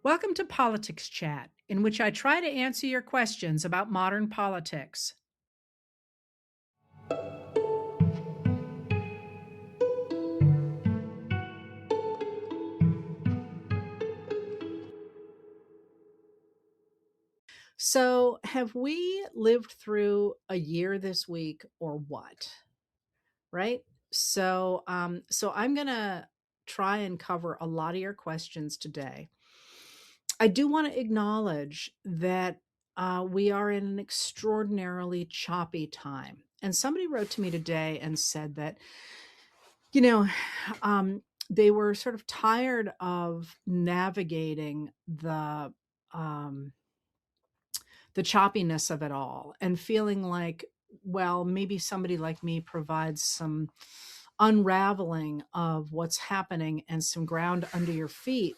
Welcome to Politics Chat, in which I try to answer your questions about modern politics. So, have we lived through a year this week or what? Right? So I'm going to try and cover a lot of your questions today. I do want to acknowledge that we are in an extraordinarily choppy time. And somebody wrote to me today and said that, you know, they were sort of tired of navigating um, the choppiness of it all and feeling like, well, maybe somebody like me provides some unraveling of what's happening and some ground under your feet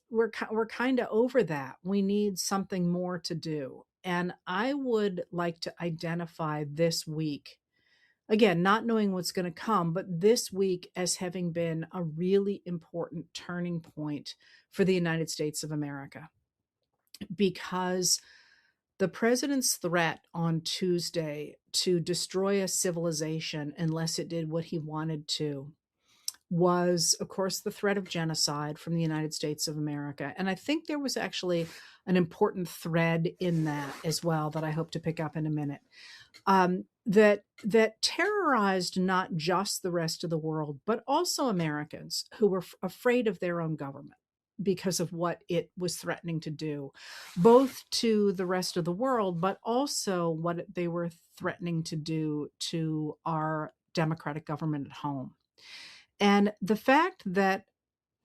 we're kind of over that. We need something more to do. And I would like to identify this week, again, not knowing what's going to come, but this week as having been a really important turning point for the United States of America, because the president's threat on Tuesday to destroy a civilization unless it did what he wanted to was, of course, the threat of genocide from the United States of America. And I think there was actually an important thread in that as well that I hope to pick up in a minute. That terrorized not just the rest of the world, but also Americans who were afraid of their own government because of what it was threatening to do, both to the rest of the world, but also what they were threatening to do to our democratic government at home. And the fact that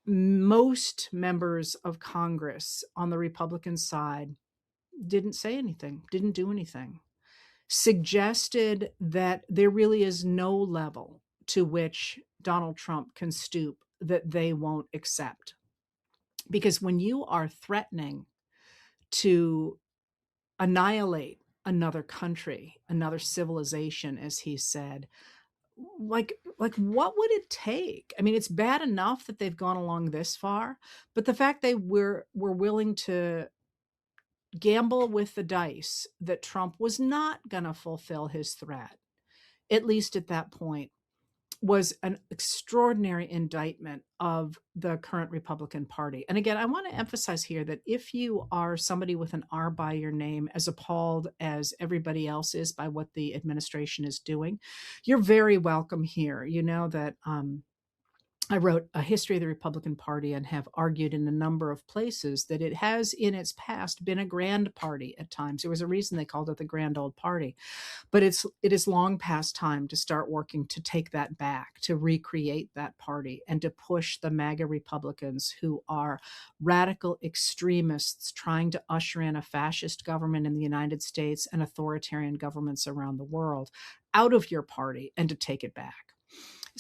most members of Congress on the Republican side didn't say anything, didn't do anything, suggested that there really is no level to which Donald Trump can stoop that they won't accept. Because when you are threatening to annihilate another country, another civilization, as he said, like what would it take? I mean, it's bad enough that they've gone along this far, but the fact they were willing to gamble with the dice that Trump was not going to fulfill his threat, at least at that point, was an extraordinary indictment of the current Republican Party. And again, I want to emphasize here that if you are somebody with an R by your name, as appalled as everybody else is by what the administration is doing, you're very welcome here. You know that I wrote a history of the Republican Party and have argued in a number of places that it has in its past been a grand party at times. There was a reason they called it the Grand Old Party. But it is long past time to start working to take that back, to recreate that party, and to push the MAGA Republicans, who are radical extremists trying to usher in a fascist government in the United States and authoritarian governments around the world, out of your party and to take it back.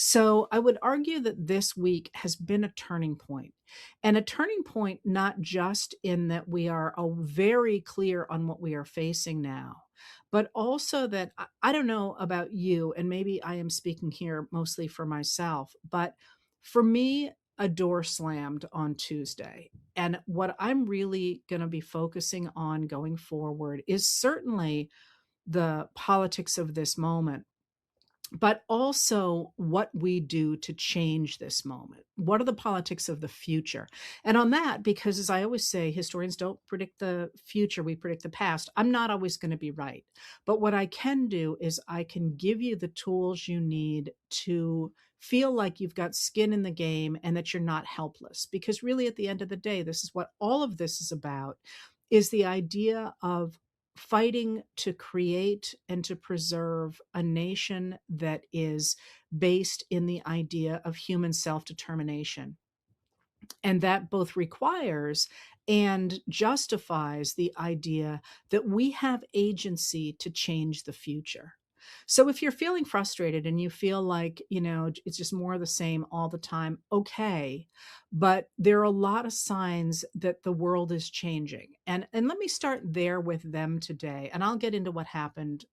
So I would argue that this week has been a turning point, and a turning point not just in that we are very clear on what we are facing now, but also that I don't know about you, and maybe I am speaking here mostly for myself, but for me, a door slammed on Tuesday. And what I'm really going to be focusing on going forward is certainly the politics of this moment, but also what we do to change this moment. What are the politics of the future? And on that, because as I always say, historians don't predict the future, we predict the past. I'm not always going to be right. But what I can do is I can give you the tools you need to feel like you've got skin in the game and that you're not helpless. Because really, at the end of the day, this is what all of this is about, is the idea of fighting to create and to preserve a nation that is based in the idea of human self-determination. And that both requires and justifies the idea that we have agency to change the future. So if you're feeling frustrated and you feel like, it's just more of the same all the time, okay. But there are a lot of signs that the world is changing. And let me start there with them today. And I'll get into what happened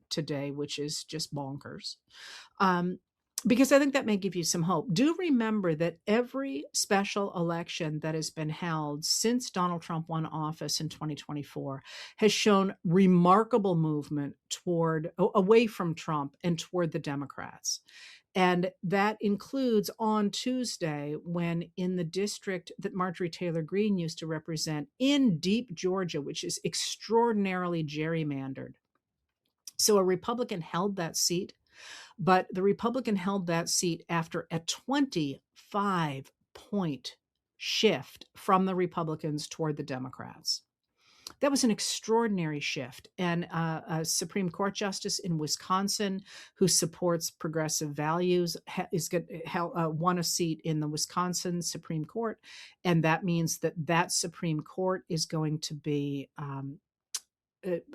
today, which is just bonkers. Um, because I think that may give you some hope. Do remember that every special election that has been held since Donald Trump won office in 2024 has shown remarkable movement toward away from Trump and toward the Democrats. And that includes on Tuesday, when in the district that Marjorie Taylor Greene used to represent in deep Georgia, which is extraordinarily gerrymandered. So a Republican held that seat, but the Republican held that seat after a 25-point shift from the Republicans toward the Democrats. That was an extraordinary shift. And a Supreme Court justice in Wisconsin who supports progressive values won a seat in the Wisconsin Supreme Court. And that means that that Supreme Court is going to be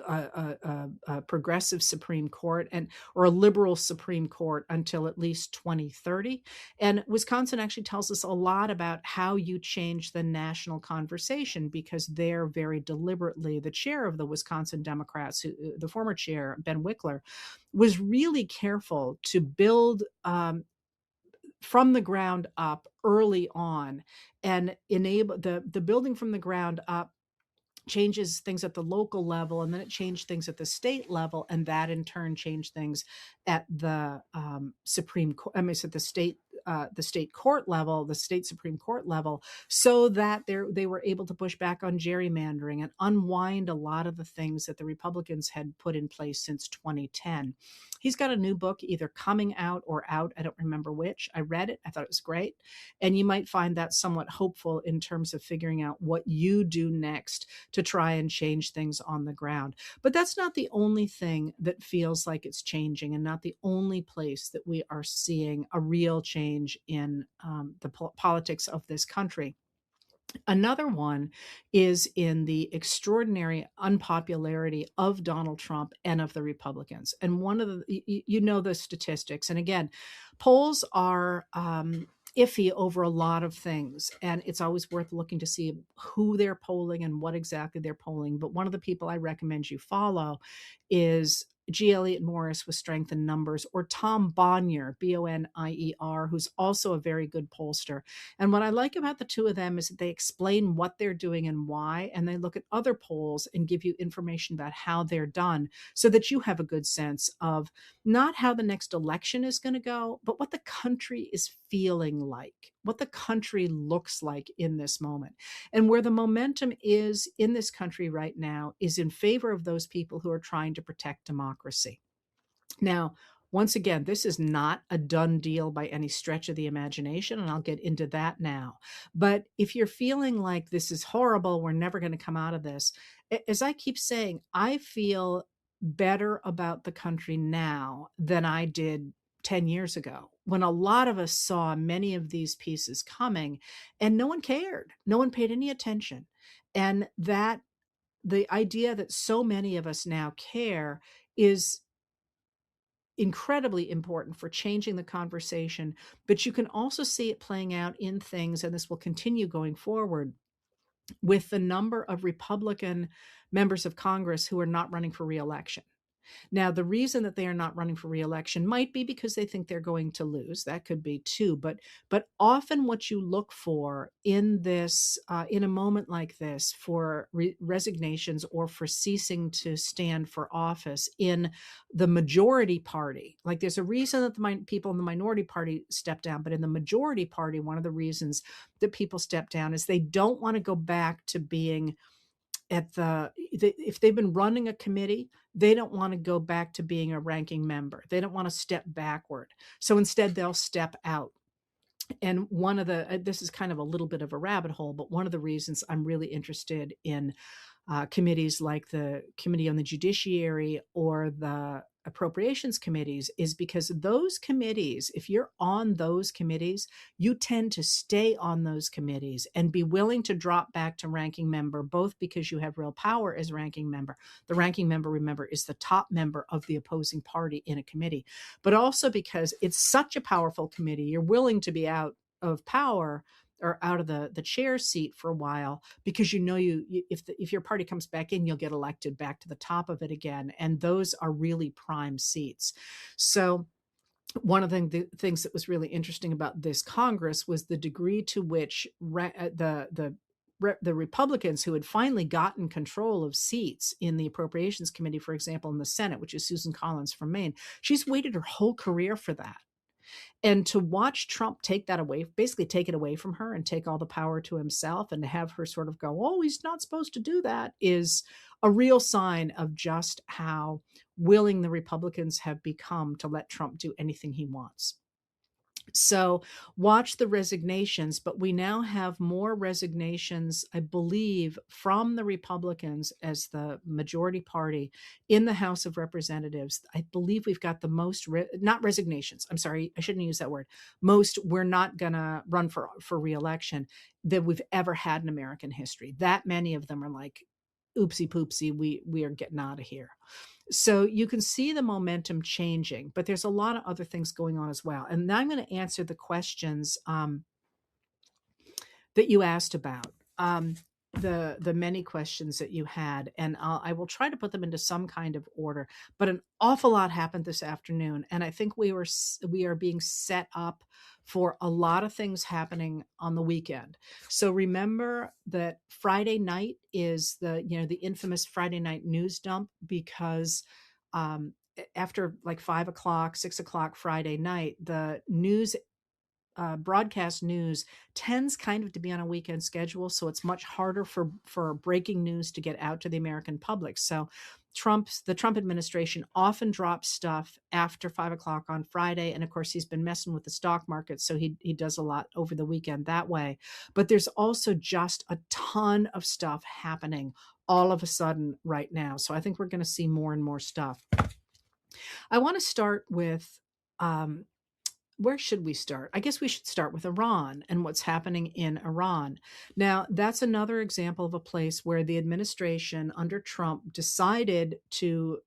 a progressive Supreme Court or a liberal Supreme Court until at least 2030. And Wisconsin actually tells us a lot about how you change the national conversation, because they're very deliberately, the chair of the Wisconsin Democrats, the former chair, Ben Wickler, was really careful to build from the ground up early on and enable the building from the ground up changes things at the local level, and then it changed things at the state level, and that in turn changed things at the Supreme Court. I mean, at the state court level, the state Supreme Court level, so that they were able to push back on gerrymandering and unwind a lot of the things that the Republicans had put in place since 2010. He's got a new book either coming out or out. I don't remember which. I read it. I thought it was great. And you might find that somewhat hopeful in terms of figuring out what you do next to try and change things on the ground. But that's not the only thing that feels like it's changing, and not the only place that we are seeing a real change in the politics of this country. Another one is in the extraordinary unpopularity of Donald Trump and of the Republicans. And one of the statistics. And again, polls are iffy over a lot of things. And it's always worth looking to see who they're polling and what exactly they're polling. But one of the people I recommend you follow is G. Elliott Morris with Strength in Numbers, or Tom Bonier, Bonier, who's also a very good pollster. And what I like about the two of them is that they explain what they're doing and why, and they look at other polls and give you information about how they're done, so that you have a good sense of not how the next election is going to go, but what the country is feeling like, what the country looks like in this moment. And where the momentum is in this country right now is in favor of those people who are trying to protect democracy. Now, once again, this is not a done deal by any stretch of the imagination, and I'll get into that now. But if you're feeling like this is horrible, we're never going to come out of this, as I keep saying, I feel better about the country now than I did 10 years ago, when a lot of us saw many of these pieces coming and no one cared. No one paid any attention. And that the idea that so many of us now care is incredibly important for changing the conversation. But you can also see it playing out in things, and this will continue going forward, with the number of Republican members of Congress who are not running for reelection. Now, the reason that they are not running for reelection might be because they think they're going to lose. That could be too. But often what you look for in this, in a moment like this, for resignations or for ceasing to stand for office in the majority party, like there's a reason that the people in the minority party step down, but in the majority party, one of the reasons that people step down is they don't want to go back to being if they've been running a committee, they don't want to go back to being a ranking member. They don't want to step backward. So instead, they'll step out. And this is kind of a little bit of a rabbit hole, but one of the reasons I'm really interested in committees like the Committee on the Judiciary or the Appropriations Committees is because those committees, if you're on those committees, you tend to stay on those committees and be willing to drop back to ranking member, both because you have real power as ranking member. The ranking member, remember, is the top member of the opposing party in a committee, but also because it's such a powerful committee, you're willing to be out of power or out of the chair seat for a while, because if your party comes back in, you'll get elected back to the top of it again. And those are really prime seats. So one of the things that was really interesting about this Congress was the degree to which the Republicans who had finally gotten control of seats in the Appropriations Committee, for example, in the Senate, which is Susan Collins from Maine, she's waited her whole career for that. And to watch Trump take that away, basically take it away from her and take all the power to himself, and to have her sort of go, oh, he's not supposed to do that, is a real sign of just how willing the Republicans have become to let Trump do anything he wants. So watch the resignations, but we now have more resignations, I believe, from the Republicans as the majority party in the House of Representatives. I believe we've got the most, not resignations. I'm sorry, I shouldn't use that word. Most, we're not going to run for reelection, that we've ever had in American history. That many of them are like, oopsie poopsie, we are getting out of here. So you can see the momentum changing, but there's a lot of other things going on as well. And now I'm going to answer the questions that you asked about, the many questions that you had, and I will try to put them into some kind of order. But an awful lot happened this afternoon, and I think we are being set up for a lot of things happening on the weekend. So remember that Friday night is the infamous Friday night news dump, because after like 5 o'clock, 6 o'clock Friday night, the news broadcast news tends kind of to be on a weekend schedule, so it's much harder for breaking news to get out to the American public. So the Trump administration often drops stuff after 5 o'clock on Friday, and of course he's been messing with the stock market, so he does a lot over the weekend that way. But there's also just a ton of stuff happening all of a sudden right now, so I think we're going to see more and more stuff. I want to start with where should we start? I guess we should start with Iran and what's happening in Iran. Now, that's another example of a place where the administration under Trump decided to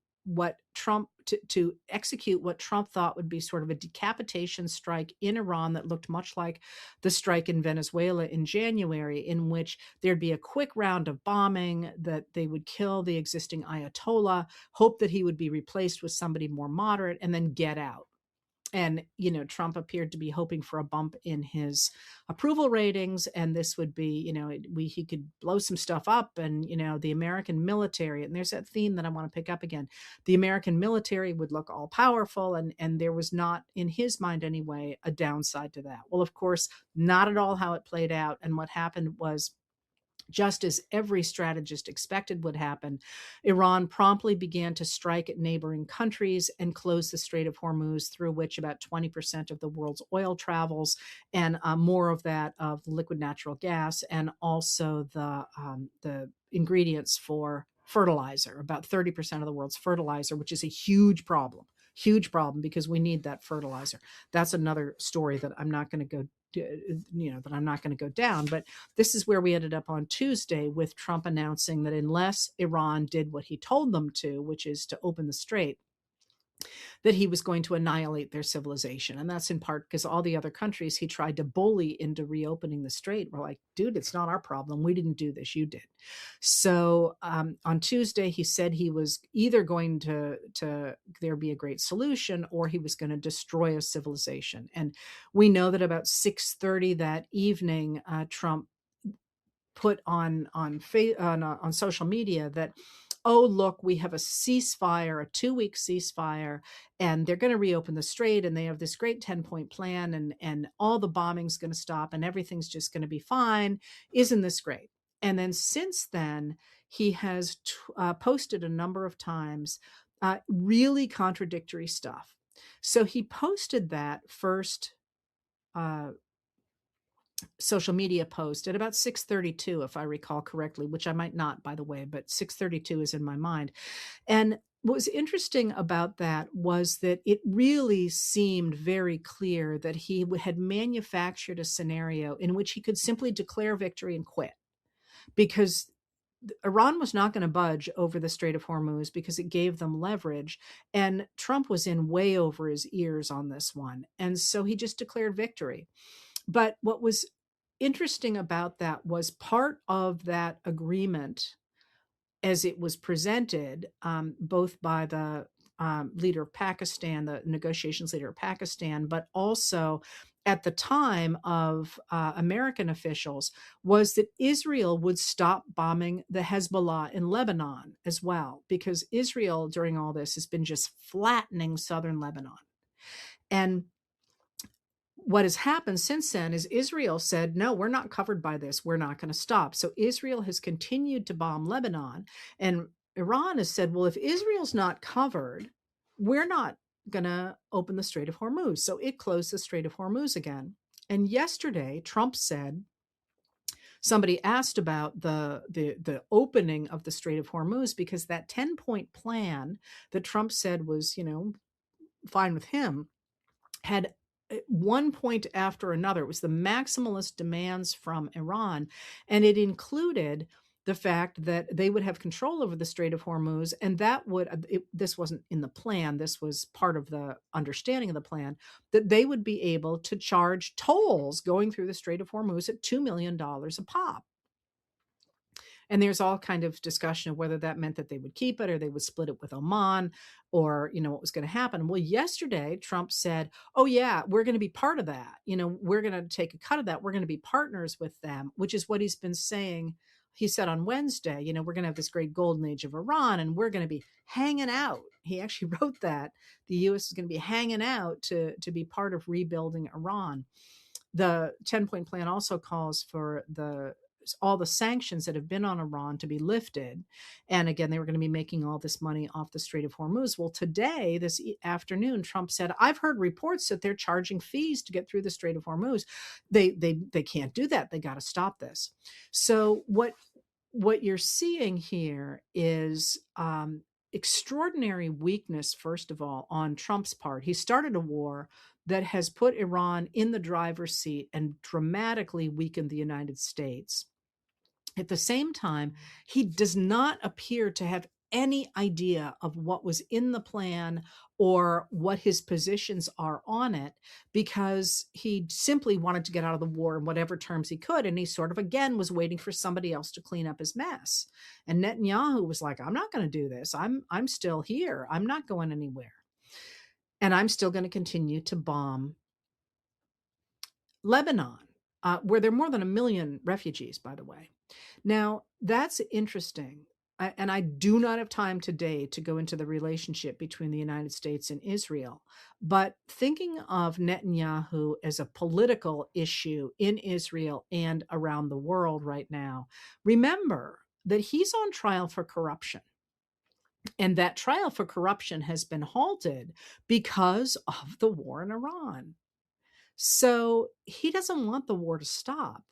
execute what Trump thought would be sort of a decapitation strike in Iran that looked much like the strike in Venezuela in January, in which there'd be a quick round of bombing, that they would kill the existing Ayatollah, hope that he would be replaced with somebody more moderate, and then get out. And Trump appeared to be hoping for a bump in his approval ratings, and this would be, he could blow some stuff up, and the American military, and there's that theme that I want to pick up again, the American military would look all powerful, and there was not, in his mind anyway, a downside to that. Well, of course, not at all how it played out. And what happened was, just as every strategist expected would happen, Iran promptly began to strike at neighboring countries and close the Strait of Hormuz, through which about 20% of the world's oil travels, and more of that of liquid natural gas, and also the ingredients for fertilizer, about 30% of the world's fertilizer, which is a huge problem. Huge problem, because we need that fertilizer. That's another story that I'm not going to go down. But this is where we ended up on Tuesday, with Trump announcing that unless Iran did what he told them to, which is to open the strait, that he was going to annihilate their civilization. And that's in part because all the other countries he tried to bully into reopening the strait were like, dude, it's not our problem. We didn't do this. You did. So on Tuesday, he said he was either going to there be a great solution, or he was going to destroy a civilization. And we know that about 6:30 that evening, Trump put on social media that, oh, look, we have a ceasefire, a 2-week ceasefire, and they're going to reopen the strait, and they have this great 10-point plan, and all the bombing's going to stop, and everything's just going to be fine. Isn't this great? And then since then, he has posted a number of times really contradictory stuff. So he posted that first social media post at about 6:32, if I recall correctly, which I might not, by the way, but 6:32 is in my mind. And what was interesting about that was that it really seemed very clear that he had manufactured a scenario in which he could simply declare victory and quit, because Iran was not going to budge over the Strait of Hormuz because it gave them leverage. And Trump was in way over his ears on this one. And so he just declared victory. But what was interesting about that was, part of that agreement, as it was presented, both by the leader of Pakistan, the negotiations leader of Pakistan, but also at the time of American officials, was that Israel would stop bombing the Hezbollah in Lebanon as well, because Israel during all this has been just flattening southern Lebanon. And what has happened since then is Israel said, no, we're not covered by this. We're not going to stop. So Israel has continued to bomb Lebanon. And Iran has said, well, if Israel's not covered, we're not going to open the Strait of Hormuz. So it closed the Strait of Hormuz again. And yesterday, Trump said, somebody asked about the opening of the Strait of Hormuz, because that 10-point plan that Trump said was, fine with him, had one point after another. It was the maximalist demands from Iran, and it included the fact that they would have control over the Strait of Hormuz, and that would, this wasn't in the plan, this was part of the understanding of the plan, that they would be able to charge tolls going through the Strait of Hormuz at $2 million a pop. And there's all kind of discussion of whether that meant that they would keep it or they would split it with Oman, or, what was going to happen. Well, yesterday, Trump said, oh, yeah, we're going to be part of that. We're going to take a cut of that. We're going to be partners with them, which is what he's been saying. He said on Wednesday, we're going to have this great golden age of Iran, and we're going to be hanging out. He actually wrote that the U.S. is going to be hanging out to be part of rebuilding Iran. The 10-point plan also calls for all the sanctions that have been on Iran to be lifted. And again, they were going to be making all this money off the Strait of Hormuz. Well, today, this afternoon, Trump said, I've heard reports that they're charging fees to get through the Strait of Hormuz. They can't do that. They got to stop this. So what you're seeing here is extraordinary weakness, first of all, on Trump's part. He started a war that has put Iran in the driver's seat and dramatically weakened the United States. At the same time, he does not appear to have any idea of what was in the plan or what his positions are on it, because he simply wanted to get out of the war in whatever terms he could. And he sort of, again, was waiting for somebody else to clean up his mess. And Netanyahu was like, I'm not going to do this. I'm still here. I'm not going anywhere. And I'm still going to continue to bomb Lebanon, where there are more than 1 million refugees, by the way. Now, that's interesting. And I do not have time today to go into the relationship between the United States and Israel. But thinking of Netanyahu as a political issue in Israel and around the world right now, remember that he's on trial for corruption. And that trial for corruption has been halted because of the war in Iran. So he doesn't want the war to stop,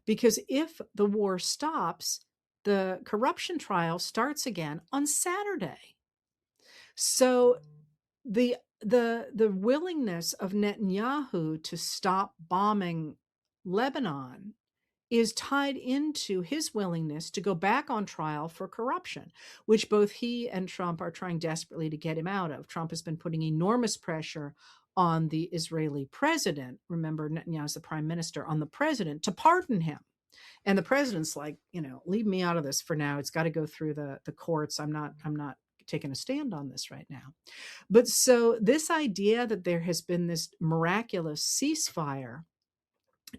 because if the war stops, the corruption trial starts again on Saturday. So the willingness of Netanyahu to stop bombing Lebanon is tied into his willingness to go back on trial for corruption, which both he and Trump are trying desperately to get him out of. Trump has been putting enormous pressure on the Israeli president. Remember, Netanyahu's the prime minister, on the president to pardon him. And the president's like, leave me out of this for now. It's got to go through the courts. I'm not taking a stand on this right now. But so this idea that there has been this miraculous ceasefire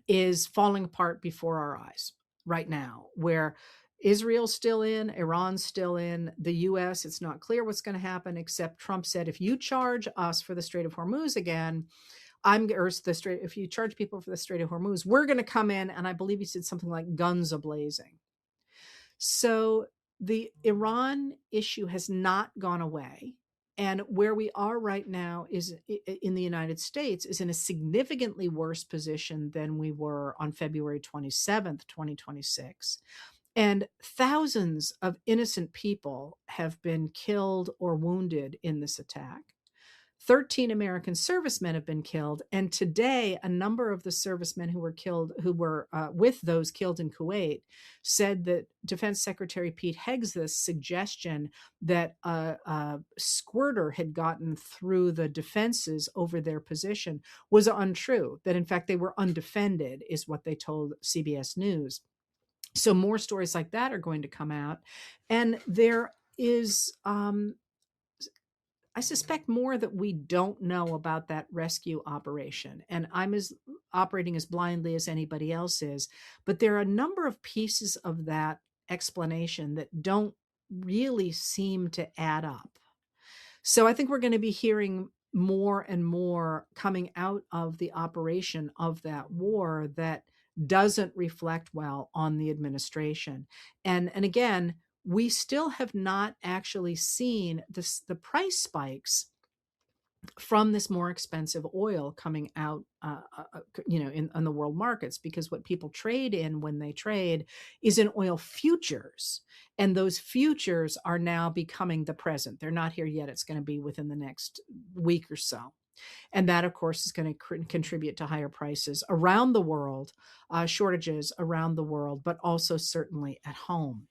is falling apart before our eyes right now, where Israel's still in, Iran's still in, the US, it's not clear what's going to happen, except Trump said, if you charge us for the Strait of Hormuz again, if you charge people for the Strait of Hormuz, we're going to come in. And I believe he said something like guns a-blazing. So the Iran issue has not gone away. And where we are right now is in the United States is in a significantly worse position than we were on February 27th, 2026. And thousands of innocent people have been killed or wounded in this attack. 13 American servicemen have been killed. And today, a number of the servicemen who were with those killed in Kuwait, said that Defense Secretary Pete Hegseth's suggestion that a squirter had gotten through the defenses over their position was untrue, that in fact they were undefended, is what they told CBS News. So more stories like that are going to come out. And there is I suspect more that we don't know about that rescue operation. And I'm as operating as blindly as anybody else is. But there are a number of pieces of that explanation that don't really seem to add up. So I think we're going to be hearing more and more coming out of the operation of that war that doesn't reflect well on the administration. And again, we still have not actually seen the price spikes from this more expensive oil coming out, in the world markets, because what people trade in when they trade is in oil futures, and those futures are now becoming the present. They're not here yet. It's going to be within the next week or so. And that, of course, is going to contribute to higher prices around the world, shortages around the world, but also certainly at home.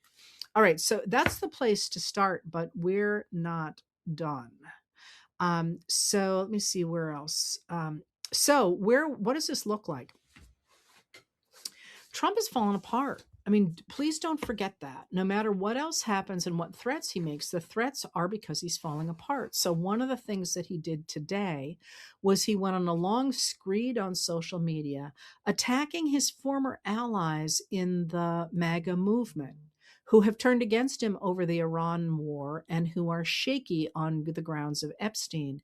All right, so that's the place to start, but we're not done. So let me see where else. What does this look like? Trump has fallen apart. I mean, please don't forget that. No matter what else happens and what threats he makes, the threats are because he's falling apart. So one of the things that he did today was he went on a long screed on social media attacking his former allies in the MAGA movement, who have turned against him over the Iran war and who are shaky on the grounds of Epstein.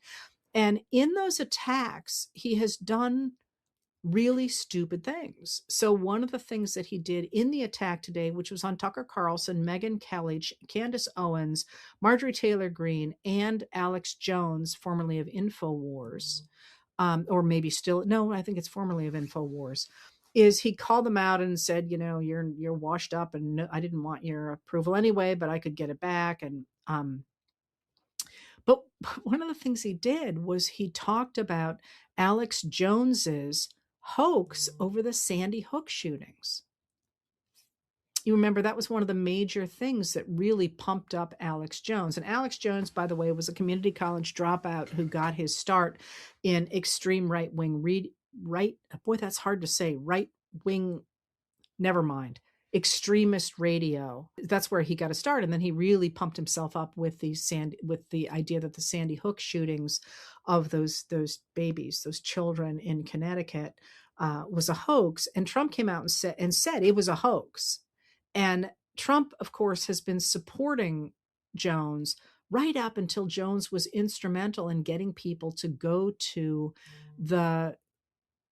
And in those attacks, he has done really stupid things. So one of the things that he did in the attack today, which was on Tucker Carlson, Megyn Kelly, Candace Owens, Marjorie Taylor Greene, and Alex Jones, formerly of InfoWars, or maybe still, no, I think it's formerly of InfoWars, is he called them out and said, you're washed up, and no, I didn't want your approval anyway, but I could get it back. And but one of the things he did was he talked about Alex Jones's hoax over the Sandy Hook shootings. You remember that was one of the major things that really pumped up Alex Jones. And Alex Jones, by the way, was a community college dropout who got his start in extreme right-wing that's hard to say, right-wing, never mind, extremist radio. That's where he got a start. And then he really pumped himself up with the idea that the Sandy Hook shootings of those babies, those children in Connecticut, was a hoax. And Trump came out and said it was a hoax. And Trump, of course, has been supporting Jones right up until Jones was instrumental in getting people to go to the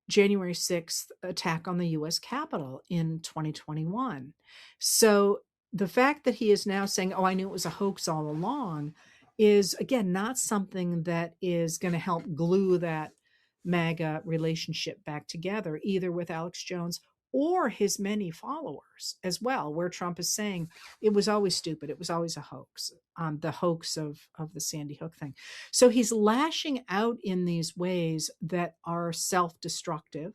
January 6th attack on the US Capitol in 2021. So the fact that he is now saying, I knew it was a hoax all along, is, again, not something that is going to help glue that MAGA relationship back together, either with Alex Jones or his many followers as well, where Trump is saying it was always stupid. It was always a hoax, the hoax of the Sandy Hook thing. So he's lashing out in these ways that are self-destructive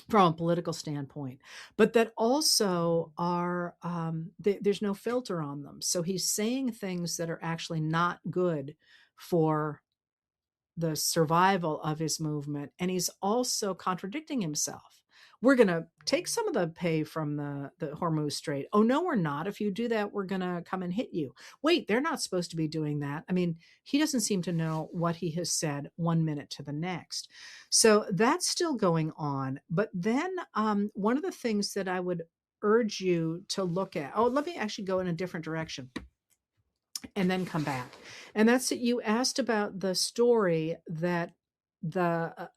from a political standpoint, but that also are, there's no filter on them. So he's saying things that are actually not good for the survival of his movement. And he's also contradicting himself. We're going to take some of the pay from the Hormuz Strait. Oh, no, we're not. If you do that, we're going to come and hit you. Wait, they're not supposed to be doing that. I mean, he doesn't seem to know what he has said 1 minute to the next. So that's still going on. But then one of the things that I would urge you to look at, let me actually go in a different direction and then come back. And that's that you asked about the story that the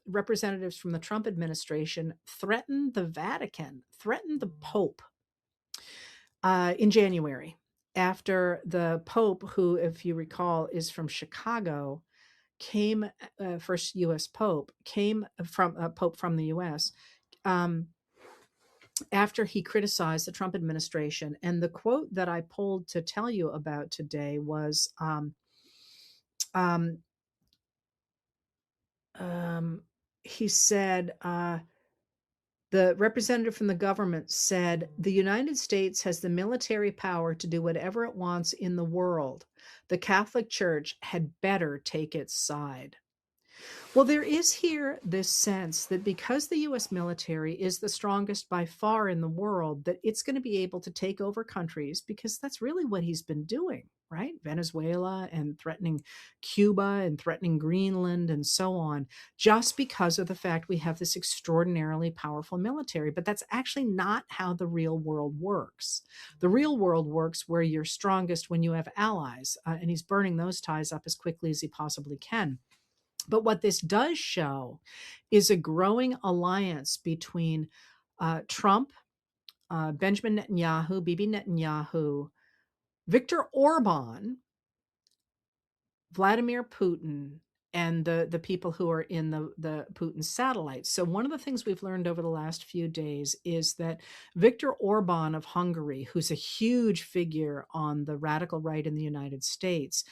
representatives from the Trump administration threatened the Vatican, threatened the Pope in January, after the Pope, who, if you recall, is from Chicago, came, first U.S. Pope, came from Pope from the U.S., after he criticized the Trump administration. And the quote that I pulled to tell you about today was, he said, the representative from the government said, the United States has the military power to do whatever it wants in the world. The Catholic Church had better take its side. Well, there is here this sense that because the US military is the strongest by far in the world, that it's going to be able to take over countries because that's really what he's been doing, right? Venezuela and threatening Cuba and threatening Greenland and so on, just because of the fact we have this extraordinarily powerful military. But that's actually not how the real world works. The real world works where you're strongest when you have allies, and he's burning those ties up as quickly as he possibly can. But what this does show is a growing alliance between Trump, Benjamin Netanyahu, Bibi Netanyahu, Viktor Orban, Vladimir Putin, and the people who are in the Putin satellites. So one of the things we've learned over the last few days is that Viktor Orban of Hungary, who's a huge figure on the radical right in the United States,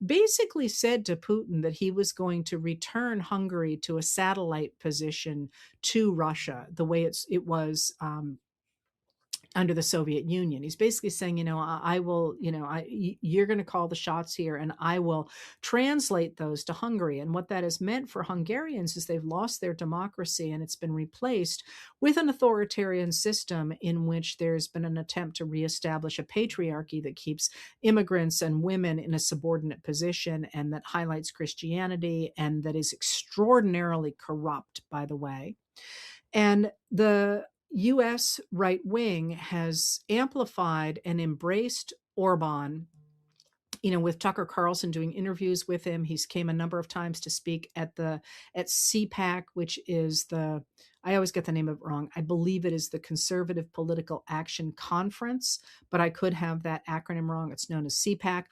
basically said to Putin that he was going to return Hungary to a satellite position to Russia, the way it was under the Soviet Union. He's basically saying, I will, you're going to call the shots here, and I will translate those to Hungary. And what that has meant for Hungarians is they've lost their democracy, and it's been replaced with an authoritarian system in which there's been an attempt to reestablish a patriarchy that keeps immigrants and women in a subordinate position, and that highlights Christianity, and that is extraordinarily corrupt, by the way. And the US right wing has amplified and embraced Orban, with Tucker Carlson doing interviews with him. He's came a number of times to speak at CPAC, which is I always get the name of it wrong. I believe it is the Conservative Political Action Conference, but I could have that acronym wrong. It's known as CPAC.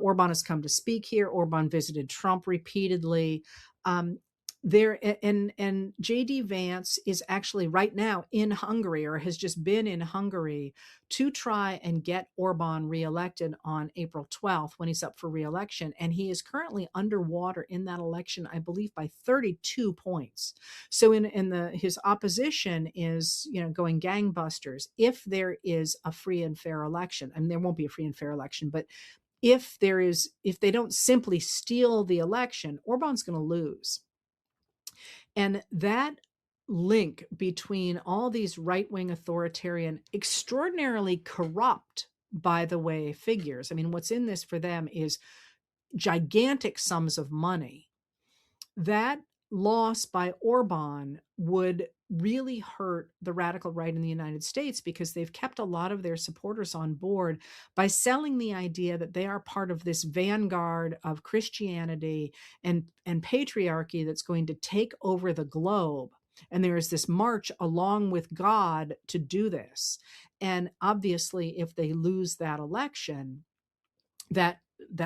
Orban has come to speak here. Orban visited Trump repeatedly. There and JD Vance is actually right now in Hungary, or has just been in Hungary, to try and get Orban reelected on April 12th when he's up for reelection. And he is currently underwater in that election, I believe, by 32 points. So his opposition is, going gangbusters. If there is a free and fair election, and there won't be a free and fair election, but if they don't simply steal the election, Orban's going to lose. And that link between all these right-wing authoritarian, extraordinarily corrupt, by the way, figures. I mean, what's in this for them is gigantic sums of money. That loss by Orban would really hurt the radical right in the United States, because they've kept a lot of their supporters on board by selling the idea that they are part of this vanguard of Christianity and patriarchy that's going to take over the globe. And there is this march along with God to do this. And obviously, if they lose that election, that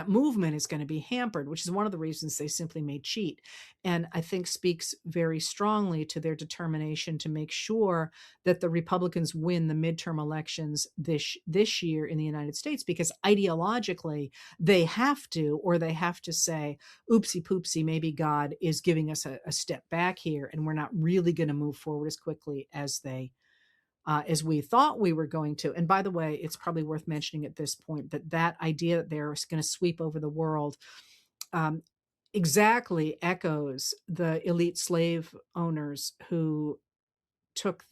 movement is going to be hampered, which is one of the reasons they simply may cheat. And I think speaks very strongly to their determination to make sure that the Republicans win the midterm elections this year in the United States, because ideologically they have to, or they have to say, oopsie poopsie, maybe God is giving us a step back here, and we're not really going to move forward as quickly as we thought we were going to. And by the way, it's probably worth mentioning at this point that idea that they're going to sweep over the world exactly echoes the elite slave owners who took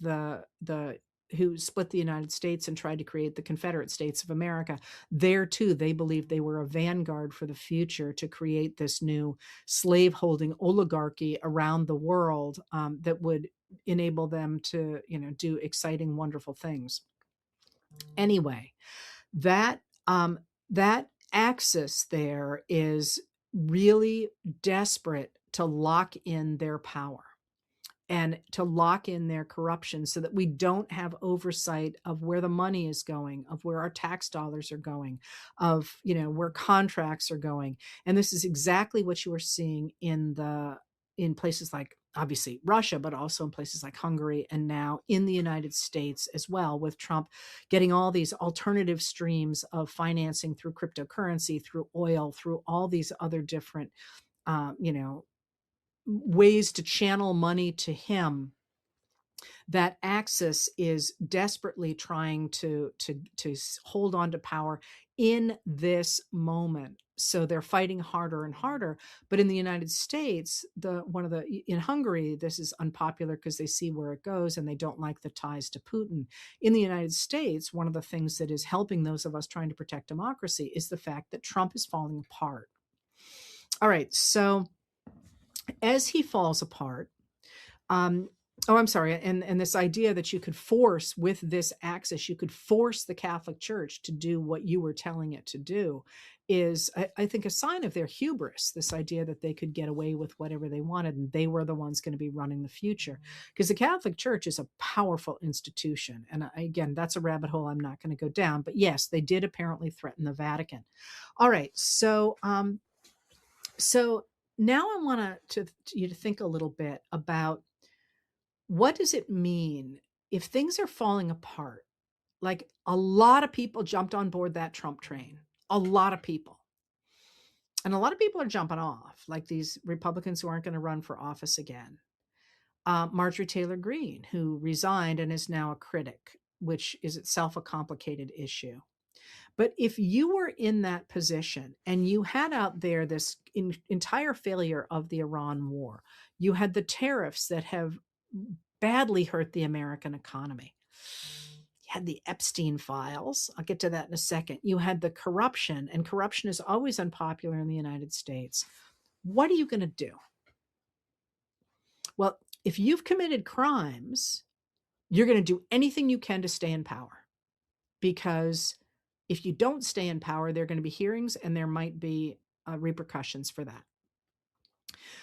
who split the United States and tried to create the Confederate States of America. There too, they believed they were a vanguard for the future to create this new slave-holding oligarchy around the world that would enable them to, do exciting, wonderful things. Anyway, that axis there is really desperate to lock in their power and to lock in their corruption, so that we don't have oversight of where the money is going, of where our tax dollars are going, of, where contracts are going. And this is exactly what you are seeing in places like, obviously, Russia, but also in places like Hungary, and now in the United States as well, with Trump getting all these alternative streams of financing through cryptocurrency, through oil, through all these other different, ways to channel money to him. That axis is desperately trying to hold on to power in this moment. So they're fighting harder and harder. But in the United States, in Hungary, this is unpopular because they see where it goes and they don't like the ties to Putin. In the United States, one of the things that is helping those of us trying to protect democracy is the fact that Trump is falling apart. All right, so as he falls apart, I'm sorry. And this idea that you could force with this axis, you could force the Catholic Church to do what you were telling it to do is, I think, a sign of their hubris. This idea that they could get away with whatever they wanted and they were the ones going to be running the future. Because the Catholic Church is a powerful institution. And again, that's a rabbit hole I'm not going to go down. But yes, they did apparently threaten the Vatican. All right. So now I want you to think a little bit about, what does it mean if things are falling apart? Like, a lot of people jumped on board that Trump train, a lot of people. And a lot of people are jumping off, like these Republicans who aren't going to run for office again. Marjorie Taylor Greene, who resigned and is now a critic, which is itself a complicated issue. But if you were in that position and you had out there this entire failure of the Iran war, you had the tariffs that have badly hurt the American economy. You had the Epstein files. I'll get to that in a second. You had the corruption, and corruption is always unpopular in the United States. What are you going to do? Well, if you've committed crimes, you're going to do anything you can to stay in power, because if you don't stay in power, there are going to be hearings and there might be repercussions for that.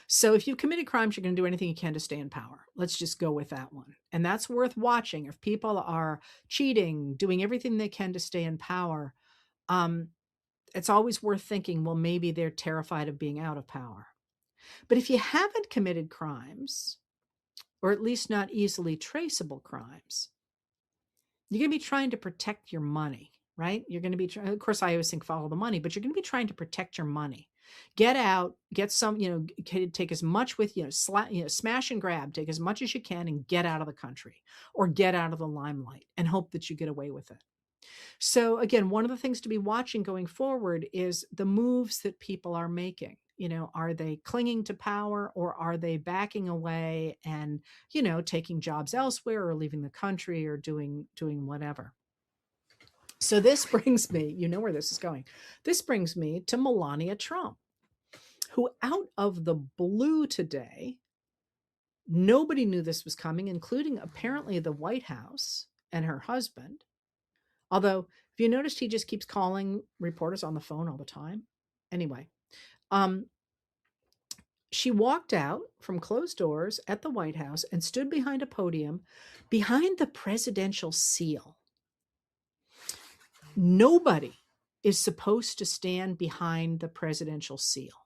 So if you've committed crimes, you're going to do anything you can to stay in power. Let's just go with that one. And that's worth watching. If people are cheating, doing everything they can to stay in power, it's always worth thinking, well, maybe they're terrified of being out of power. But if you haven't committed crimes, or at least not easily traceable crimes, you're going to be trying to protect your money, right? You're going to be, of course, I always think follow the money, but you're going to be trying to protect your money. Get out, get some, take as much with, smash and grab, take as much as you can and get out of the country or get out of the limelight and hope that you get away with it. So again, one of the things to be watching going forward is the moves that people are making. Are they clinging to power, or are they backing away and, taking jobs elsewhere or leaving the country or doing whatever? So this brings me, where this is going. This brings me to Melania Trump, who out of the blue today, nobody knew this was coming, including apparently the White House and her husband. Although, if you noticed, he just keeps calling reporters on the phone all the time. Anyway, she walked out from closed doors at the White House and stood behind a podium behind the presidential seal. Nobody is supposed to stand behind the presidential seal.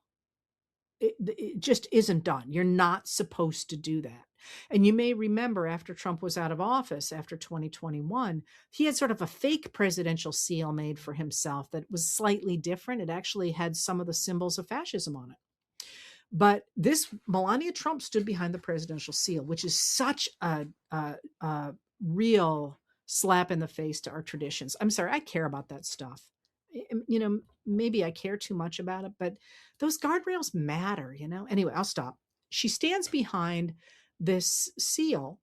It just isn't done. You're not supposed to do that. And you may remember, after Trump was out of office after 2021, he had sort of a fake presidential seal made for himself that was slightly different. It actually had some of the symbols of fascism on it. But this Melania Trump stood behind the presidential seal, which is such a real slap in the face to our traditions. I'm sorry, I care about that stuff. Maybe I care too much about it, but those guardrails matter, Anyway, I'll stop. She stands behind this seal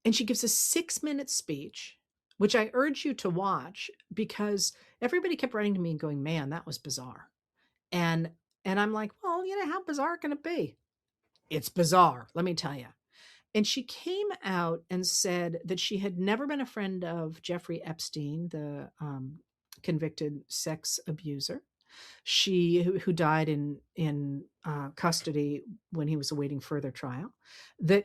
and she gives a 6-minute speech, which I urge you to watch, because everybody kept writing to me and going, man, that was bizarre. And I'm like, well, how bizarre can it be? It's bizarre, let me tell you. And she came out and said that she had never been a friend of Jeffrey Epstein, the convicted sex abuser, who died in custody when he was awaiting further trial. That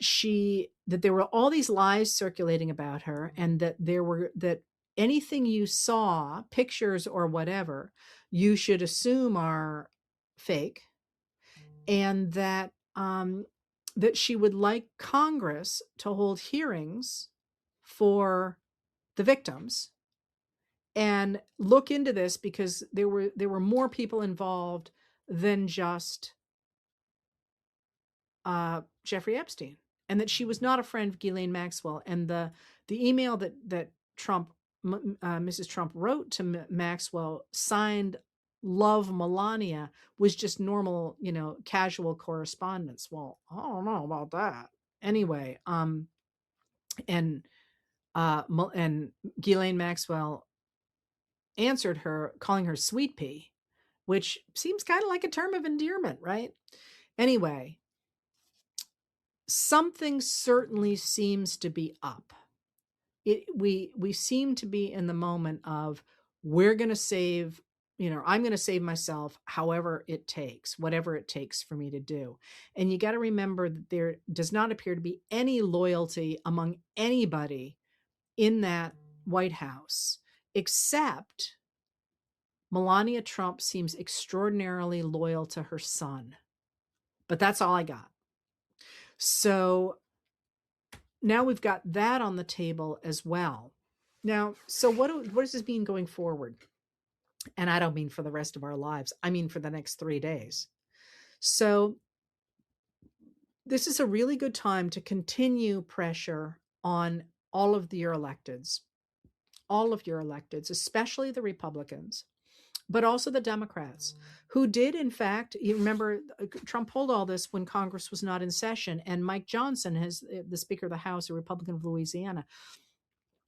there were all these lies circulating about her, and that anything you saw, pictures or whatever, you should assume are fake, and that she would like Congress to hold hearings for the victims and look into this, because there were more people involved than just Jeffrey Epstein, and that she was not a friend of Ghislaine Maxwell. And the email that Trump Mrs. Trump wrote to Maxwell, signed "Love, Melania," was just normal, casual correspondence. Well, I don't know about that. Anyway, and and Ghislaine Maxwell answered her, calling her Sweet Pea, which seems kind of like a term of endearment, right? Anyway, something certainly seems to be up. We seem to be in the moment of, we're going to save, I'm going to save myself however it takes, whatever it takes for me to do. And you got to remember that there does not appear to be any loyalty among anybody in that White House, except Melania Trump seems extraordinarily loyal to her son. But that's all I got. So now we've got that on the table as well. Now, so what does this mean going forward? And I don't mean for the rest of our lives. I mean for the next 3 days. So this is a really good time to continue pressure on all of your electeds, especially the Republicans, but also the Democrats, who did, in fact, you remember, Trump pulled all this when Congress was not in session, and Mike Johnson, the Speaker of the House, a Republican of Louisiana,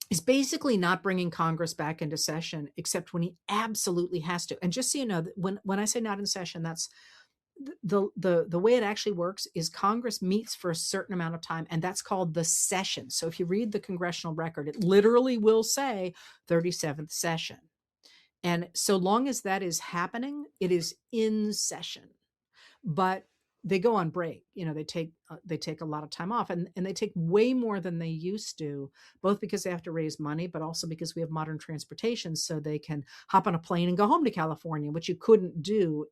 is basically not bringing Congress back into session except when he absolutely has to. And just so you know, when I say not in session, that's the way it actually works is Congress meets for a certain amount of time, and that's called the session. So if you read the congressional record, it literally will say 37th session. And so long as that is happening, it is in session. But they go on break. They take a lot of time off, and they take way more than they used to, both because they have to raise money, but also because we have modern transportation, so they can hop on a plane and go home to California, which you couldn't do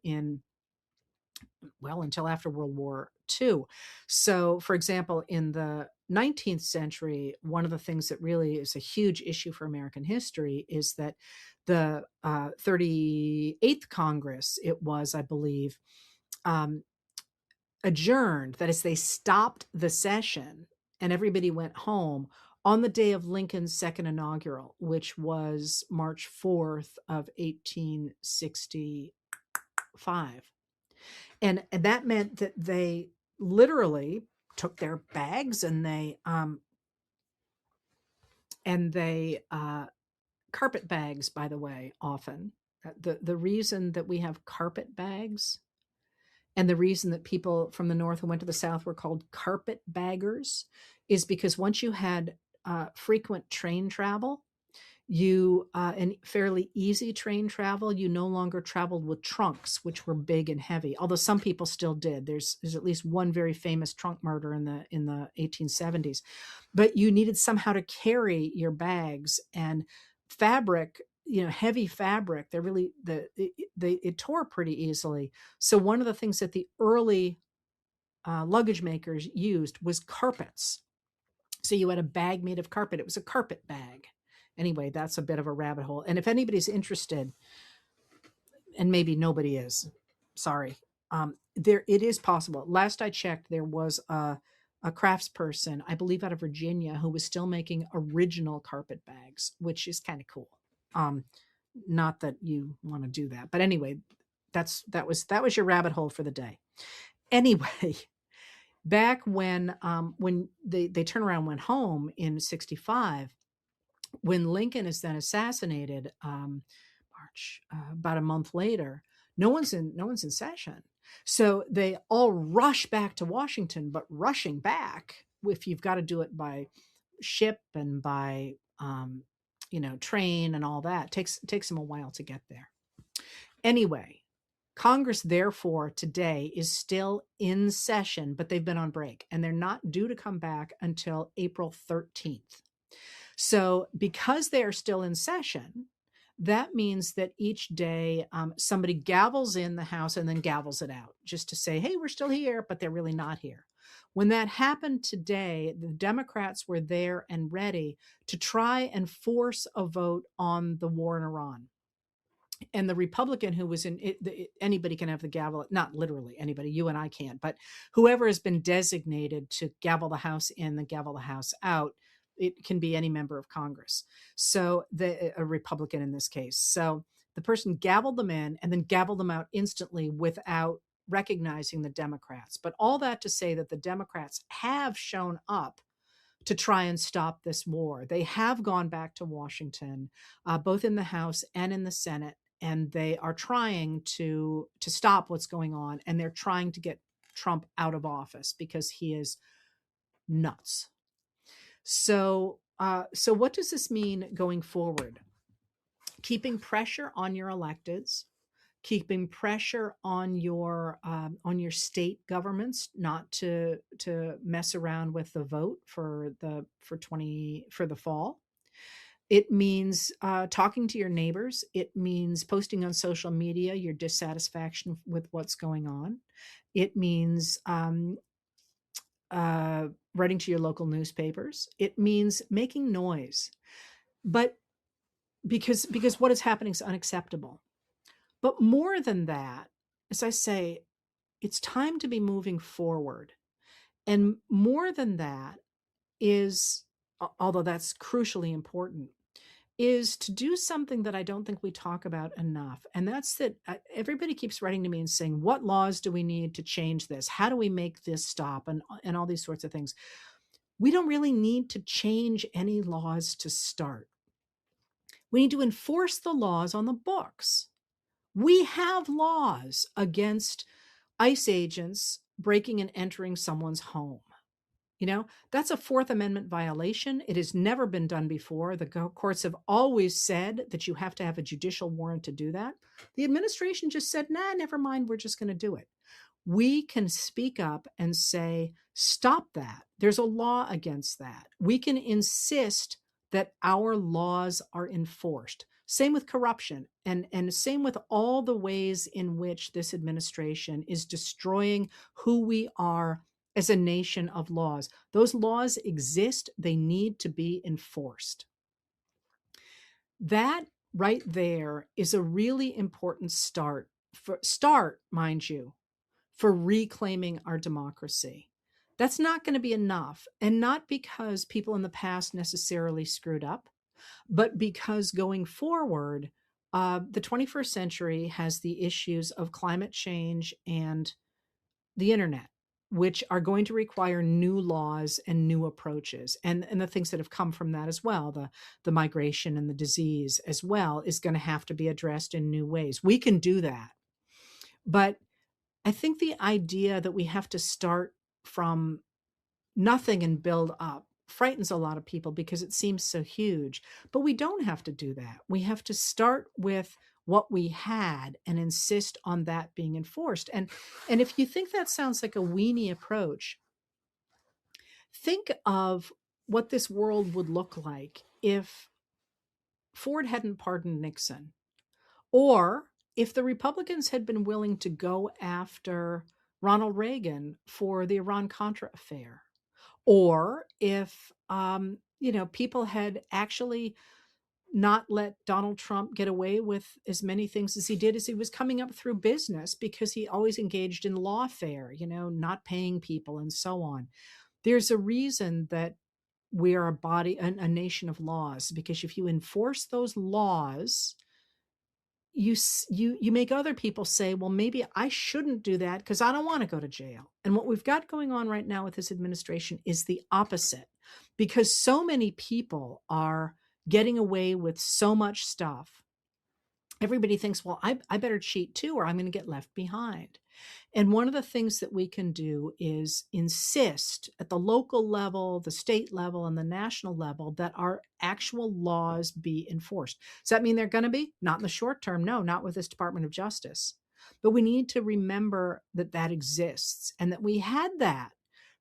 until after World War II. So, for example, in the 19th century, one of the things that really is a huge issue for American history is that the 38th Congress, it was, I believe, adjourned. That is, they stopped the session and everybody went home on the day of Lincoln's second inaugural, which was March 4th of 1865. And that meant that they literally took their bags and they carpet bags, by the way, often. The reason that we have carpet bags and the reason that people from the North who went to the South were called carpet baggers is because once you had frequent train travel, and fairly easy train travel, you no longer traveled with trunks, which were big and heavy. Although some people still did. There's at least one very famous trunk murder in the 1870s. But you needed somehow to carry your bags, and fabric, heavy fabric. It tore pretty easily. So one of the things that the early luggage makers used was carpets. So you had a bag made of carpet. It was a carpet bag. Anyway, that's a bit of a rabbit hole. And if anybody's interested, and maybe nobody is, sorry, it is possible. Last I checked, there was a craftsperson, I believe out of Virginia, who was still making original carpet bags, which is kind of cool. Not that you want to do that, but anyway, that was your rabbit hole for the day. Anyway, back when they turn around, went home in 1965, when Lincoln is then assassinated, March, about a month later, no one's in session. So they all rush back to Washington, but rushing back, if you've got to do it by ship and by train and all that, takes them a while to get there. Anyway, Congress, therefore, today is still in session, but they've been on break, and they're not due to come back until April 13th. So because they are still in session, that means that each day somebody gavels in the House and then gavels it out, just to say, hey, we're still here, but they're really not here. When that happened today, the Democrats were there and ready to try and force a vote on the war in Iran. And the Republican who was in it, anybody can have the gavel, not literally anybody, you and I can't, but whoever has been designated to gavel the House in, the gavel the House out, It can be any member of Congress. So a Republican in this case. So the person gavelled them in and then gavelled them out instantly without recognizing the Democrats. But all that to say that the Democrats have shown up to try and stop this war. They have gone back to Washington, both in the House and in the Senate, and they are trying to stop what's going on, and they're trying to get Trump out of office because he is nuts. So what does this mean going forward? Keeping pressure on your electeds, keeping pressure on your state governments not to mess around with the vote for the fall. It means talking to your neighbors. It means posting on social media your dissatisfaction with what's going on. It means writing to your local newspapers. It means making noise, but because what is happening is unacceptable. But more than that, as I say, it's time to be moving forward. And more than that is, although that's crucially important, is to do something that I don't think we talk about enough. And that's that everybody keeps writing to me and saying, what laws do we need to change this? How do we make this stop? And all these sorts of things. We don't really need to change any laws to start. We need to enforce the laws on the books. We have laws against ICE agents breaking and entering someone's home. That's a Fourth Amendment violation. It has never been done before. The courts have always said that you have to have a judicial warrant to do that. The administration just said, nah, never mind, we're just going to do it. We can speak up and say, stop that. There's a law against that. We can insist that our laws are enforced. Same with corruption, and same with all the ways in which this administration is destroying who we are as a nation of laws. Those laws exist. They need to be enforced. That right there is a really important start, mind you, for reclaiming our democracy. That's not going to be enough, and not because people in the past necessarily screwed up, but because going forward, the 21st century has the issues of climate change and the internet, which are going to require new laws and new approaches. And the things that have come from that as well, the migration and the disease as well, is going to have to be addressed in new ways. We can do that. But I think the idea that we have to start from nothing and build up frightens a lot of people because it seems so huge. But we don't have to do that. We have to start with what we had and insist on that being enforced. And if you think that sounds like a weenie approach, think of what this world would look like if Ford hadn't pardoned Nixon, or if the Republicans had been willing to go after Ronald Reagan for the Iran-Contra affair, or if people had actually not let Donald Trump get away with as many things as he did, as he was coming up through business, because he always engaged in lawfare, not paying people and so on. There's a reason that we are a nation of laws, because if you enforce those laws, you make other people say, well, maybe I shouldn't do that because I don't want to go to jail. And what we've got going on right now with this administration is the opposite, because so many people are getting away with so much stuff. Everybody thinks, well, I better cheat too, or I'm going to get left behind. And one of the things that we can do is insist at the local level, the state level, and the national level that our actual laws be enforced. Does that mean they're going to be? Not in the short term. No, not with this Department of Justice. But we need to remember that that exists, and that we had that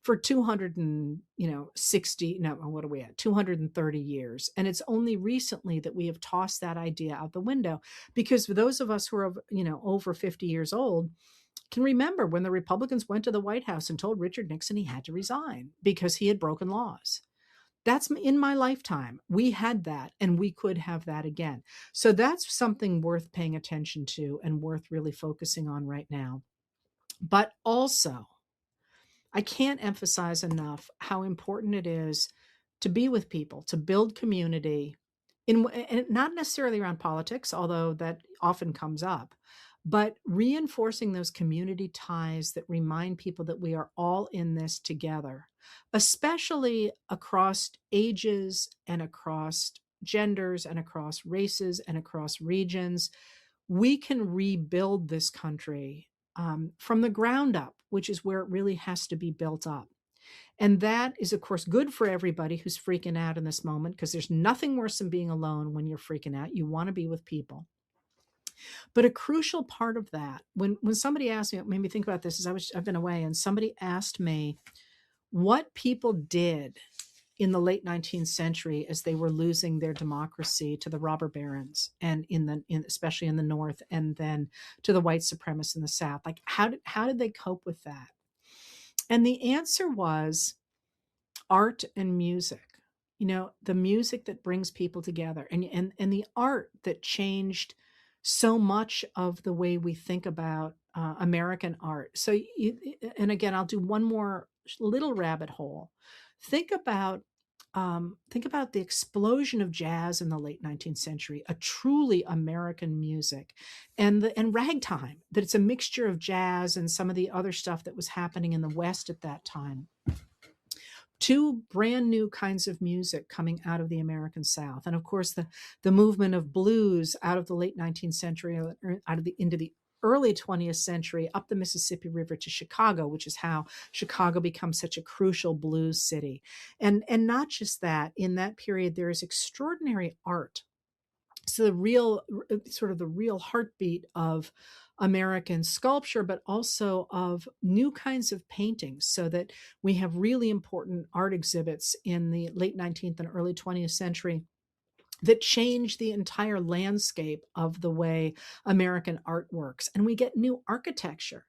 for 230 years. And it's only recently that we have tossed that idea out the window, because for those of us who are, over 50 years old, can remember when the Republicans went to the White House and told Richard Nixon he had to resign because he had broken laws. That's in my lifetime. We had that, and we could have that again. So that's something worth paying attention to and worth really focusing on right now. But also, I can't emphasize enough how important it is to be with people, to build community, and not necessarily around politics, although that often comes up, but reinforcing those community ties that remind people that we are all in this together, especially across ages and across genders and across races and across regions. We can rebuild this country from the ground up, which is where it really has to be built up. And that is, of course, good for everybody who's freaking out in this moment, because there's nothing worse than being alone when you're freaking out. You want to be with people. But a crucial part of that, when somebody asked me, it made me think about this, is I've been away, and somebody asked me what people did in the late 19th century as they were losing their democracy to the robber barons, and especially in the North, and then to the white supremacists in the South. Like, how did they cope with that? And the answer was art and music. The music that brings people together, and the art that changed so much of the way we think about American art. So, and again, I'll do one more little rabbit hole. Think about the explosion of jazz in the late 19th century, a truly American music, and ragtime. That it's a mixture of jazz and some of the other stuff that was happening in the West at that time. Two brand new kinds of music coming out of the American South. And of course, the movement of blues out of the late 19th century, into the early 20th century, up the Mississippi River to Chicago, which is how Chicago becomes such a crucial blues city. And not just that, in that period, there is extraordinary art. So the real heartbeat of American sculpture, but also of new kinds of paintings, so that we have really important art exhibits in the late 19th and early 20th century that change the entire landscape of the way American art works. And we get new architecture.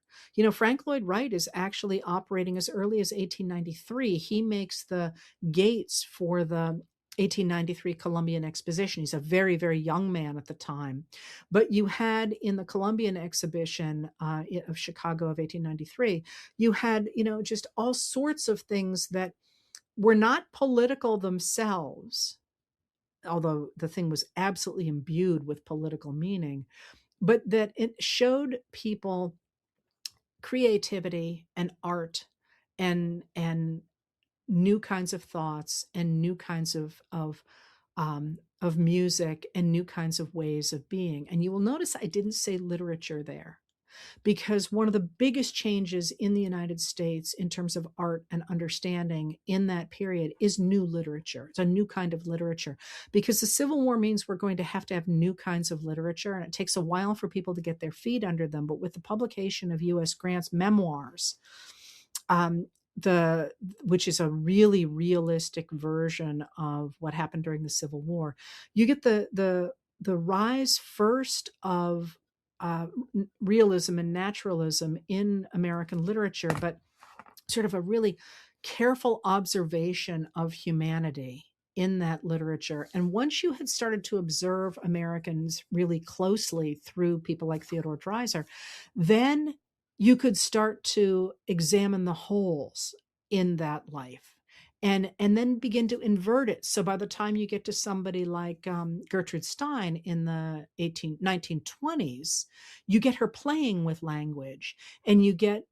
Frank Lloyd Wright is actually operating as early as 1893. He makes the gates for the 1893 Columbian Exposition. He's a very, very young man at the time. But you had in the Columbian Exhibition of Chicago of 1893, you had, just all sorts of things that were not political themselves, although the thing was absolutely imbued with political meaning, but that it showed people creativity and art and new kinds of thoughts and new kinds of music and new kinds of ways of being. And you will notice I didn't say literature there, because one of the biggest changes in the United States in terms of art and understanding in that period is new literature. It's a new kind of literature, because the Civil War means we're going to have new kinds of literature, and it takes a while for people to get their feet under them. But with the publication of U.S. Grant's memoirs, which is a really realistic version of what happened during the Civil War, you get the rise first of realism and naturalism in American literature, but sort of a really careful observation of humanity in that literature. And once you had started to observe Americans really closely through people like Theodore Dreiser, then you could start to examine the holes in that life, and then begin to invert it. So by the time you get to somebody like Gertrude Stein in the 1920s, you get her playing with language, and you get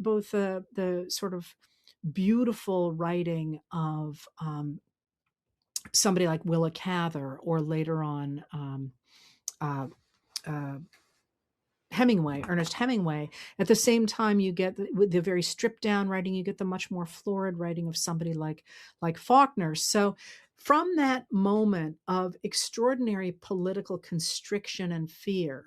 both the sort of beautiful writing of somebody like Willa Cather, or later on uh, uh, Ernest Hemingway. At the same time, you get the very stripped down writing, you get the much more florid writing of somebody like Faulkner. So from that moment of extraordinary political constriction and fear,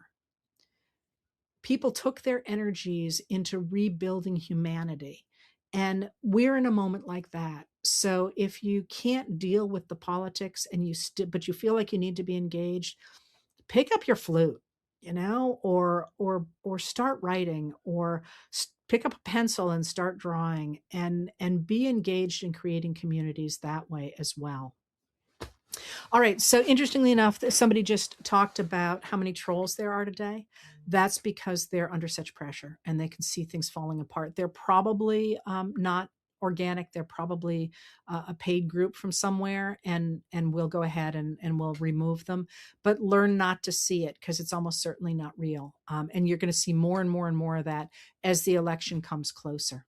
people took their energies into rebuilding humanity. And we're in a moment like that. So if you can't deal with the politics but you feel like you need to be engaged, pick up your flute, or start writing, or pick up a pencil and start drawing, and be engaged in creating communities that way as well. All right. So interestingly enough, somebody just talked about how many trolls there are today. That's because they're under such pressure and they can see things falling apart. They're probably not organic. They're probably a paid group from somewhere, and we'll go ahead and we'll remove them. But learn not to see it, because it's almost certainly not real. And you're going to see more and more and more of that as the election comes closer.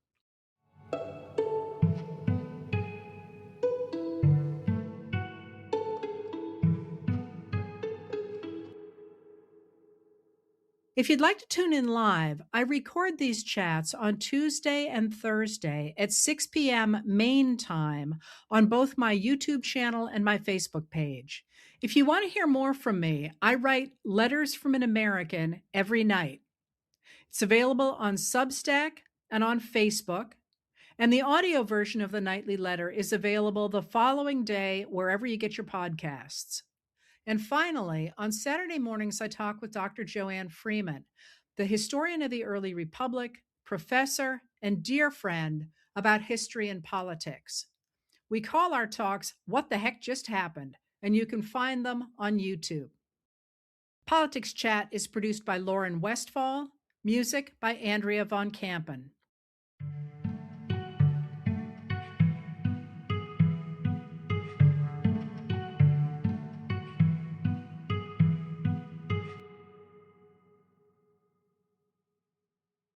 If you'd like to tune in live, I record these chats on Tuesday and Thursday at 6 p.m. Maine time on both my YouTube channel and my Facebook page. If you want to hear more from me, I write Letters from an American every night. It's available on Substack and on Facebook, and the audio version of the nightly letter is available the following day wherever you get your podcasts. And finally, on Saturday mornings, I talk with Dr. Joanne Freeman, the historian of the early republic, professor, and dear friend, about history and politics. We call our talks What the Heck Just Happened, and you can find them on YouTube. Politics Chat is produced by Lauren Westfall, music by Andrea Von Kampen.